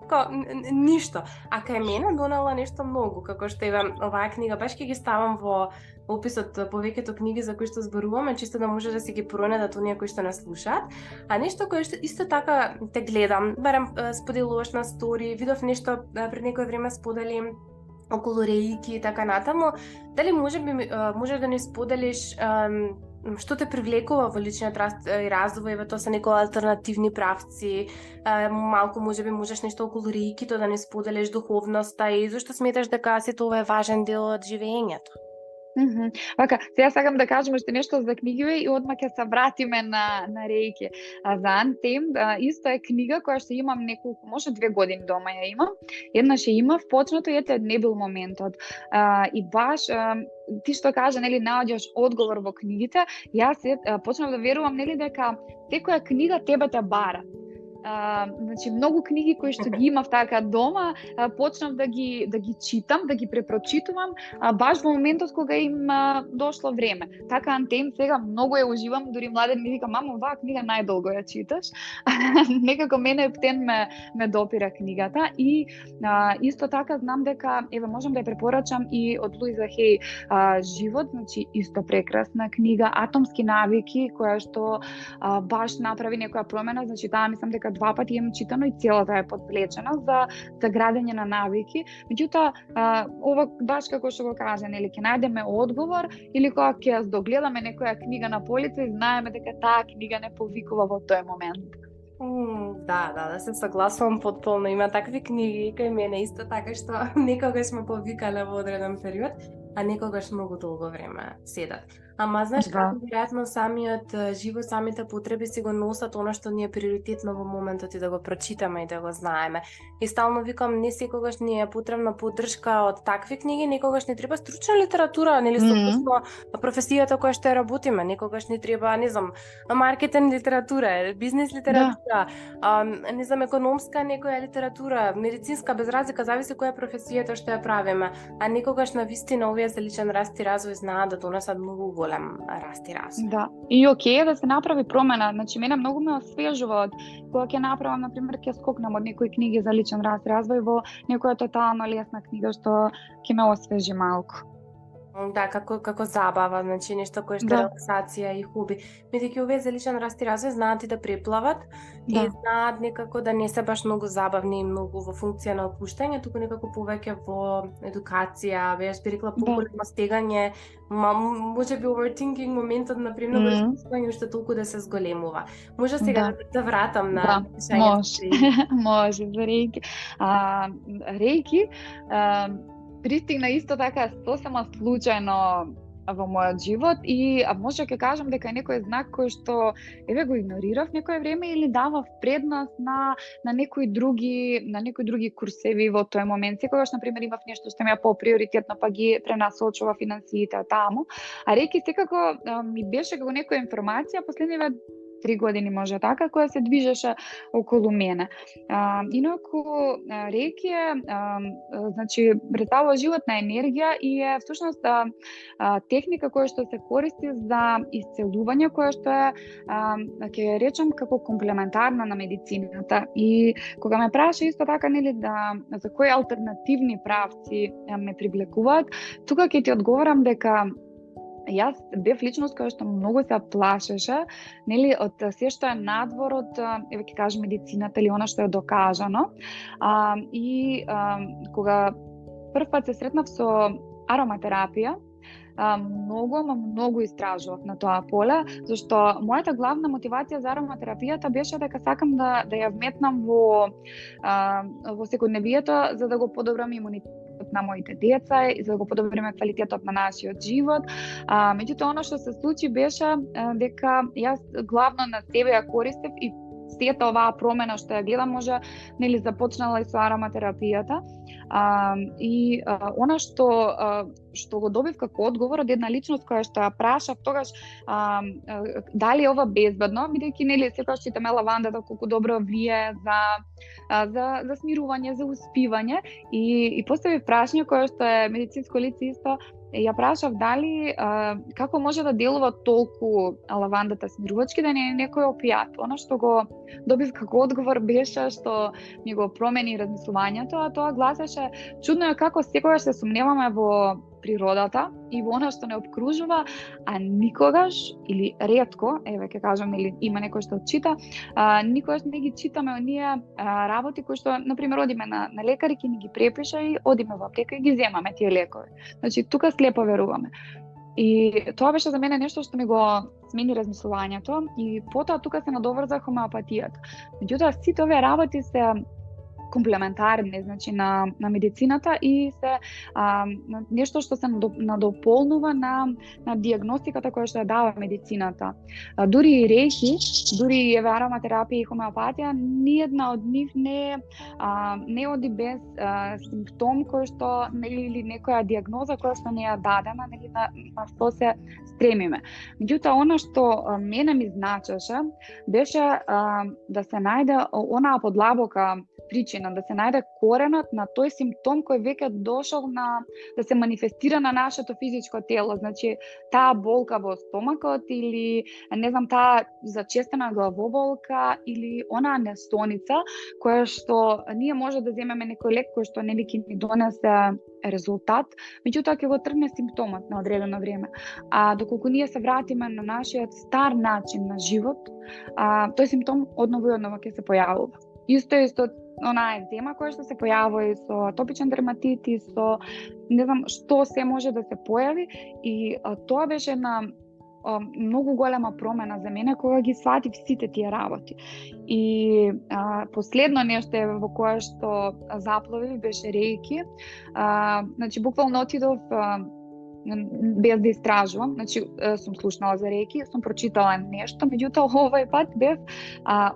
ништо. А кај мене донела нешто многу, како што оваа книга баш ќе ги ставам во описот повеќето книги за кои што зборуваме, чисто да може да си ги пронајдат оние кои што нас слушаат. А нешто кое што исто така те гледам, барем споделуваш на стори, видов нешто пред некој време сподели околу реики и така натаму. Дали може да ни споделиш што те привлекува во личниот раст и развој, тоа се некои алтернативни правци, малку можеби можеш нешто околу реикито да ни споделиш, духовноста и зашто сметаш дека сето ова е важен дел од живеењето? Вака, сега сакам да кажам уште нешто за книгиве и одма ќе се вратиме на реики. За Untamed исто е книга која што имам неколку, може 2 години дома ја имам. Еднаш ја имав, почнато и ете не бил моментот. И баш ти што кажа, нели, наоѓаш одговор во книгите, јас почнав да верувам, нели, дека секоја книга тебе те бара. Значи многу книги кои што ги имав така дома, почнав да ги читам, да ги препрочитувам, баш во моментот кога им дошло време. Така Untamed сега многу ја уживам, дури младен ми вика, мамо, оваа книга најдолго ја читаш. Некако мене ептен ме допира книгата и исто така знам дека можам да ја препорачам и од Луиза Хей Живот, значи исто прекрасна книга, Атомски навики, која што баш направи некоја промена, значи таа мислам дека 2 пати имам читано и целата е подплечена за градење на навики. Меѓутоа, ова баш како што го кажа, нели, ќе најдеме одговор или кога ќе ја догледаме некоја книга на полица и знаеме дека таа книга не повикува во тој момент. Да се согласувам потполно. Има такви книги кај мене исто така што некогаш ме повикале во одреден период, а некогаш многу долго време седат. Ама знаеш како веројатно самиот живот, самите потреби си го носат она што ни е приоритетно во моментот и да го прочитаме и да го знаеме. И стално викам, не секогаш ни е потребна поддршка од такви книги, некогаш ни треба стручна литература, нели, согласно професијата која што ја работиме, некогаш ни треба, не знам, маркетинг литература, бизнес литература, не знам, економска некоја литература, медицинска, без разлика, зависи која професијата што ја правиме, а некогаш на вистина овие за личен раст и развој знаат да донесат многу голем раст и развој. Да, и окей да се направи промена, значи мене многу ме освежува од кога ќе направам, например, ќе скокнам од некои книги за личен раст и развој во некоја тотално лесна книга што ќе ме освежи малку. Да, како забава, значи нешто кое што е релаксација и хоби. Меѓутоа овие за личен раст и развој знаат и да преплават и знаат некако да не се баш многу забавни и многу во функција на опуштање, туку некако повеќе во едукација, беш би рекла поголемо стегање, можеби overthinking моментот на премногу размислување уште толку да се зголемува. Може сега да вратам на пишање. Може, за реики. Реики пристигна исто така сосема случајно во мојот живот и може ќе кажам дека е некој знак кој што го игнорирав некое време или давав предност на некои други курсеви во тој момент. Секогаш на пример имав нешто што ми е поприоритетно, па ги пренасочува финансиите таму. А реки секако ми беше како некоја информација последниве 3 години може така, која се движеше околу мене. Инаку реки е, значи, представува животна енергија и е всушност техника која што се користи за исцелување, која што е, ќе речам, како комплементарна на медицината. И кога ме праша исто така, нели, за кои алтернативни правци ме привлекуваат, тука ќе ти одговорам дека Јас бев личност која што многу се плашеше, нели, од се што е надвор од, еве ќе кажам, медицината или она што е докажано. Кога прв пат се сретнав со ароматерапија, многу истражував на тоа поле, зашто мојата главна мотивација за ароматерапијата беше дека сакам да ја вметнам во секојдневието за да го подобрам имунитетот на моите деца и за да го подобриме квалитетот на нашиот живот. Меѓутоа, оно што се случи беше дека јас главно на себе ја користев и сета оваа промена што ја гледам може, нели, започнала и со ароматерапијата. Она што го добив како одговор од една личност која што ја прашав тогаш дали е ова безбедно, бидејќи, нели, секогаш читаме лавандата колку добро влијае за смирување, за успивање, и поставив прашање кое што е медицинско лице исто. Ја прашав дали како може да делува толку лавандата смирувачки да не е некој опијат. Она што го добив како одговор беше што ми го промени размислувањето, а тоа гласеше: чудно е како секогаш се сумневаме во природата и во она што не обкружува, а никогаш или ретко, еве ќе кажам, или има некој што чита, никогаш не ги читаме оние работи кои што, например, одиме на лекар и ќе ни ги препише и одиме во аптека и ги земаме тие лекови. Значи, тука слепо веруваме. И тоа беше за мене нешто што ми го смени размислувањето, и потоа тука се надоврза хомеопатијата. Меѓутоа, сите овие работи се комплементарни, значи на медицината, и се нешто што се надополнува на диагностиката која што ја дава медицината. Дури и рейки, дури и ароматерапија и хомеопатија, ниедна од нив не оди без симптом кој што, или некоја диагноза која што не ја дадена, нели, на што се стремиме. Меѓутоа, она што мене ми значеше беше да се најде онаа подлабока причина, да се најде коренот на тој симптом кој веќе дошол да се манифестира на нашето физичко тело. Значи, таа болка во стомакот, или, не знам, таа зачестена главоболка, или онаа нестоница, која што ние може да земеме некој лек кој што нели ќе ни донесе резултат, меѓутоа ќе го тргне симптомот на одредено време. А доколку ние се вратиме на нашиот стар начин на живот, тој симптом одново и одново ќе се појавува. Исто онаа екзема која што се појавува и со атопичен дерматит, и со не знам што се може да се појави, и тоа беше една многу голема промена за мене кога ги сватив сите тие работи. И последно нешто во кое што запловив беше рейки. Значи, буквално отидов без да истражувам, значи сум слушнала за рейки, сум прочитала нешто, меѓутоа овој пат бев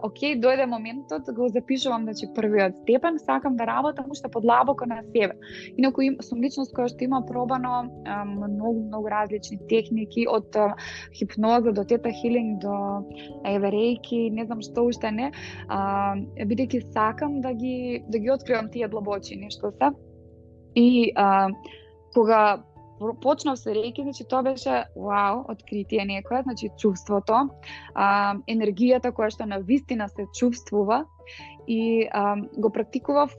окей, дојде моментот, го запишувам, значи првиот степен, сакам да работам уште подлабоко на себе. Инаку сум личност која што има пробано многу различни техники, од хипноза до тета хилинг до рейки, не знам што уште не, бидејќи сакам да ги откривам тие длабочини што се. И кога почнав со рейки, значи тоа беше вау, откритие некое, значи чувството, енергијата која што навистина се чувствува, и го практикував,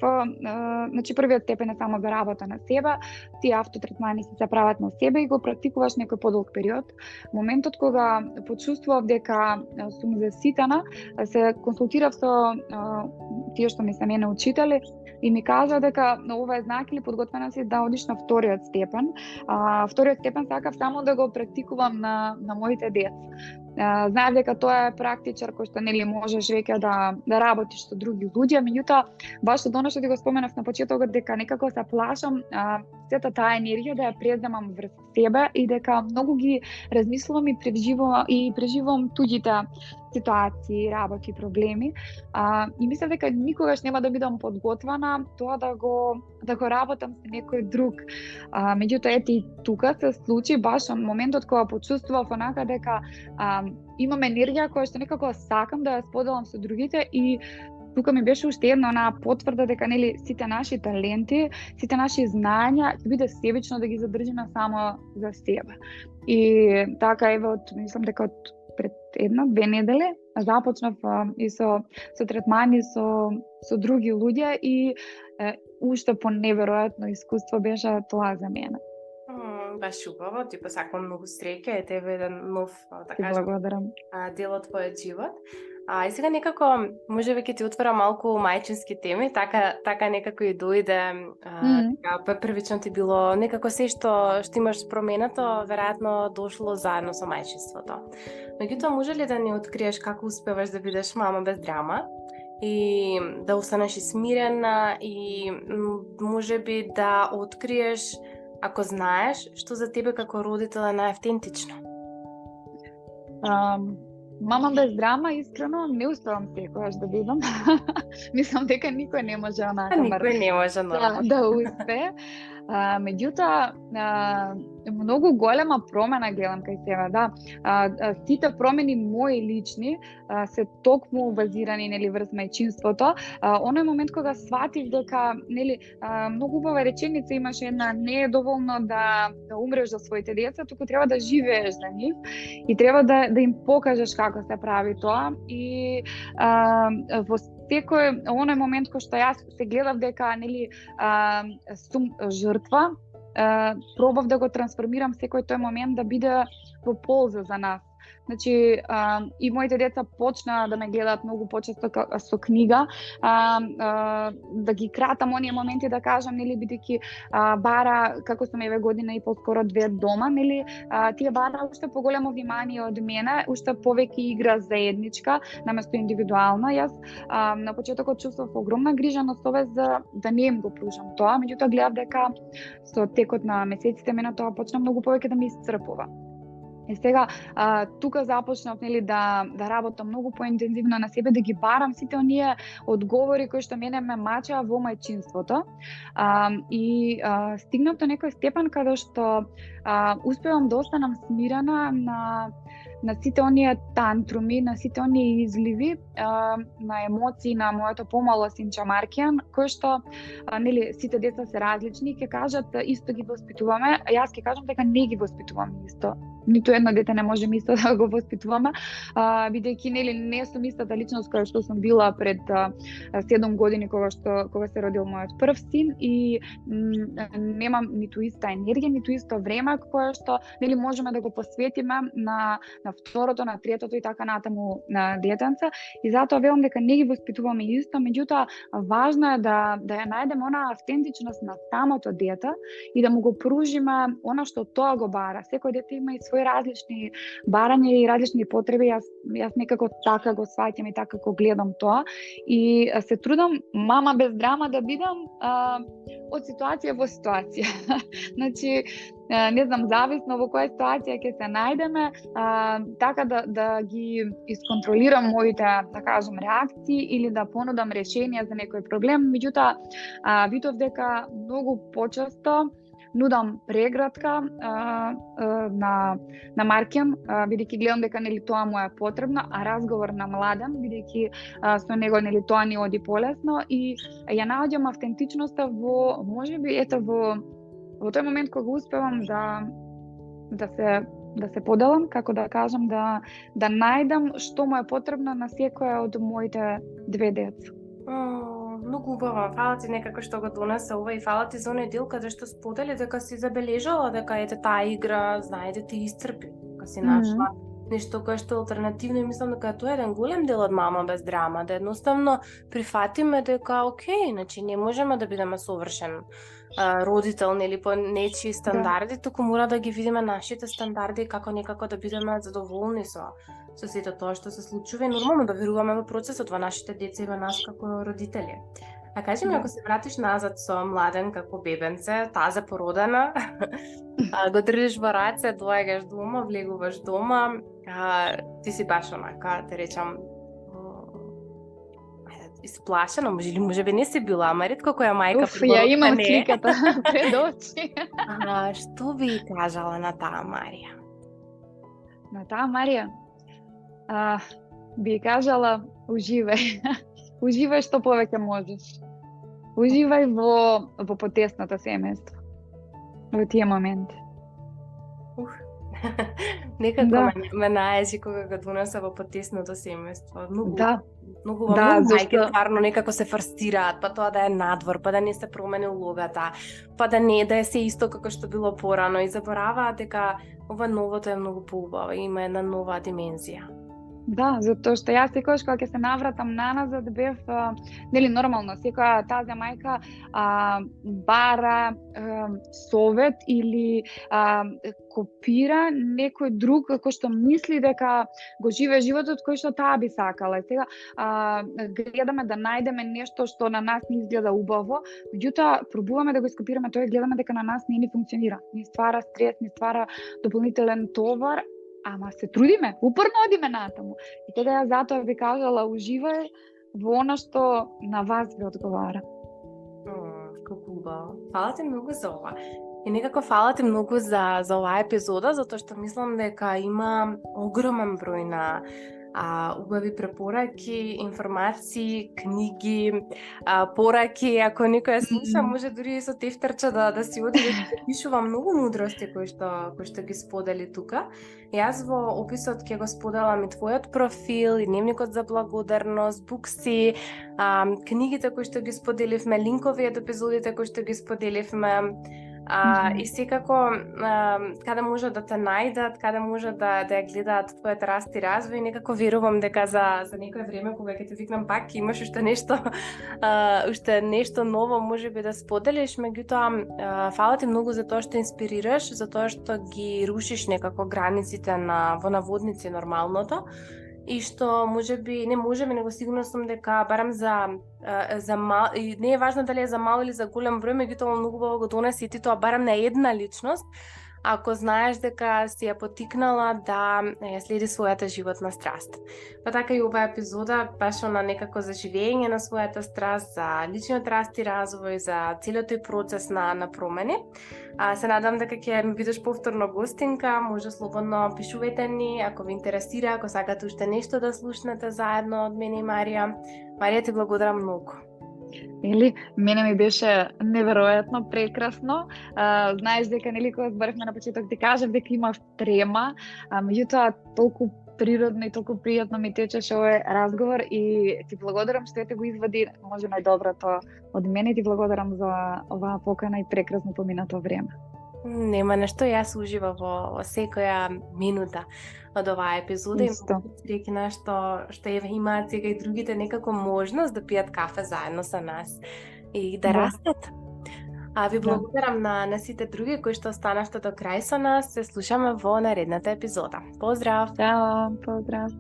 значи првиот степен е само за работа на себе, тие автотретмани се прават на себе и го практикуваш некој подолг период. Моментот кога почувствував дека сум заситена, се консултирав со тие што ми се мене учители, и ми кажа дека ова е знак или подготвена си да одиш на вториот степен. Вториот степен сакав само да го практикувам на моите деца. Знаев дека тоа е практичар кој што нели можеш веќе да работиш со други луѓе, меѓутоа баш од она што ти го споменав на почетокот, дека некако се плашам сета таа енергија да ја преземам врз себе и дека многу ги размислувам и преживувам туѓите ситуации, работи, проблеми. И мислам дека никогаш нема да бидам подготвена тоа да го работам со некој друг. Меѓутоа, ете и тука се случи баш од моментот кога почувствував онака дека имам енергија која што некако сакам да ја споделам со другите, и тука ми беше уште една онаа потврда дека нели сите наши таленти, сите наши знања ќе биде себично да ги задржиме само за себе. И така еве мислам дека од пред 1-2 недели започнав и со третмани со други луѓе, и уште по неверојатно искуство беше тоа за мене. баш убаво, ти посакувам многу среќа и тебе еден нов, Ти кажам, благодарам. дел од твојот живот. И сега некако, можеби ќе ти отвора малку мајчински теми, така некако и дојде, така, првично ти било некако се што имаш променето, веројатно дошло заедно со мајчинството. Меѓутоа, може ли да ни откриеш како успеваш да бидеш мама без драма и да останеш и смирена и можеби да откриеш, ако знаеш, што за тебе како родител е најавтентично? Мама без драма, искрено, не успевам секогаш да бидам. Мислам дека никој не може онака Никој не може нормално. да успее. Меѓутоа, многу голема промена гледам кај себе, да. Сите промени мои лични се токму базирани, нели, врз мајчинството. Оној момент кога сватив дека, нели, многу убава реченица имаше една: не е доволно да умреш за своите деца, туку треба да живееш за нив и треба да им покажеш како се прави тоа. И во секој оној момент кој што јас се гледав дека, нели, сум жртва, пробав да го трансформирам секој тој момент да биде во полза за нас. Значи, и моите деца почнаа да ме гледаат многу почесто со книга, да ги кратам оние моменти, да кажам, нели, бидејќи бара, како сум еве година и поскоро 2 дома, нели, тие бара уште поголемо внимание од мене, уште повеќе игра заедничка наместо индивидуална. Јас на почетокот чувствував огромна грижа на совест да не им го пружам тоа, меѓутоа гледав дека со текот на месеците мене тоа почна многу повеќе да ме исцрпува. И сега тука започнав, нели, да работам многу поинтензивно на себе, да ги барам сите оние одговори кои што мене ме мачаа во мајчинството. И стигнав до некој степен каде што успевам да останам смирена на сите оние тантруми, на сите оние изливи на емоции на моето помало синче Маркијан, кои што, нели, сите деца се различни, ќе кажат исто ги воспитуваме, а јас ќе кажам дека не ги воспитуваме исто. Ниту едно дете не можеме исто да го воспитуваме, бидејќи, нели, не сум истата личност која што сум била пред 7 години кога се родил мојот прв син, и немам ниту иста енергија, ниту исто време кое што, нели, можеме да го посветиме на второто, на третото и така натаму на детенца. И затоа велам дека не ги воспитуваме исто, меѓутоа важно е да ја најдеме онаа автентичност на самото дете и да му го пружиме она што тоа го бара. Секој дете има и свои различни барања и различни потреби. Јас некако така го сваќам и така го гледам тоа. И се трудам мама без драма да бидам од ситуација во ситуација. Значи, не знам, зависно во која ситуација ќе се најдеме, така да ги исконтролирам моите, да кажам, реакции или да понудам решенија за некој проблем. Меѓутоа, видов дека многу почесто нудам прегратка на Маркијан, бидејќи гледам дека, нели, тоа му е потребно, а разговор на Младен, бидејќи со него, нели, тоа ни оди полесно, и ја наоѓам автентичноста во, можеби, ето во тој момент кога успевам да се поделам, како да кажам, да најдам што му е потребно на секоја од моите 2 деца. Многу убаво, фала ти некако што го донесе ова, и фала ти за оној дел каде што сподели дека си забележала дека ете таа игра, знаете, ти исцрпи, дека си нашла нешто кое што е алтернативно, и мислам дека тоа е еден голем дел од мама без драма, да едноставно прифатиме дека окей, значи не можеме да бидеме совршен родител, нели, по нечии стандарди, туку мора да ги видиме нашите стандарди, како некако да бидеме задоволни со сето тоа што се случува, и нормално да веруваме во процесот, во нашите деца и во нас како родители. А кажи ми, ако се вратиш назад со Младен како бебенце, таза породена, го држиш во раце, доаѓаш дома, влегуваш дома, ти си баш онака, те речам, исплашена, можеби не си била, ама ретко која мајка ја имам сликата пред очи. Што би кажала на таа Марија? На таа Марија? Би кажала, уживај. Уживај што повеќе можеш. Уживај во потесното семејство. Во тие моменти. Некако Да, ме најажи кога го донеса во потесното семејство. да, Многу да, мајки зашто стварно некако се фрстираат, па тоа да е надвор, па да не се промени улогата, па да не да е се исто како што било порано и забораваат дека ова новото е многу поубаво, има една нова димензија. да, затоа што јас секогаш кога ќе се навратам наназад бев нели нормално секоја таза мајка бара совет или копира некој друг кој што мисли дека го живее животот кој што таа би сакала. И сега гледаме да најдеме нешто што на нас не изгледа убаво, меѓутоа пробуваме да го скопираме тоа и гледаме дека на нас не ни функционира. Ни ствара стрес, ни ствара дополнителен товар, ама се трудиме, упорно одиме натаму. И сега ја затоа ви кажала, уживај во она што на вас ви одговара. Колку убаво. Фала ти многу за ова. И некако фала ти многу за оваа епизода, затоа што мислам дека има огромен број на убави препораки, информации, книги, пораки. Ако некој ја слуша, може дури со тефтерче да си оди да пишува многу мудрости кои што ги сподели тука. Јас во описот ќе го споделам и твојот профил, и дневникот за благодарност, букси, книгите кои што ги споделивме, линкови од епизодите кои што ги споделивме. И секако каде може да те најдат, каде може да ја гледаат твојот раст и развој, некако верувам дека за некое време кога ќе те викнам пак имаш уште нешто ново можеби да споделиш, меѓутоа фала ти многу за тоа што инспирираш, за тоа што ги рушиш некако границите во наводници нормалното. И што можеби него сигурно сум дека барам за мал, и не е важно дали е за мал или за голем број, меѓутоа многу убаво го донеси и ти тоа барам на една личност, ако знаеш дека си ја потикнала да ја следи својата животна страст. Па така и оваа епизода баш на некако за живење на својата страст, за личниот раст и развој, за целиот тој процес на промени. Се надам дека ќе ми бидеш повторно гостинка, може слободно пишувајте ни ако ви интересира, ако сакате уште нешто да слушнете заедно од мене и Марија. Марија, ти благодарам многу. Или мене ми беше неверојатно прекрасно. Знаеш дека нели кога зборевме на почеток ти кажав дека имав трема, меѓутоа толку природно и толку пријатно ми течеше овој разговор и ти благодарам што те го извади може најдоброто од мене и ти благодарам за оваа покана и прекрасно поминато време. Нема нешто, јас уживав во секоја минута од оваа епизода и среќна што имаат сега и другите некако можност да пијат кафе заедно со нас и да растат. Ви благодарам на сите други кои што останавте до крај со нас. Се слушаме во наредната епизода. Поздрав! Чао, поздрав!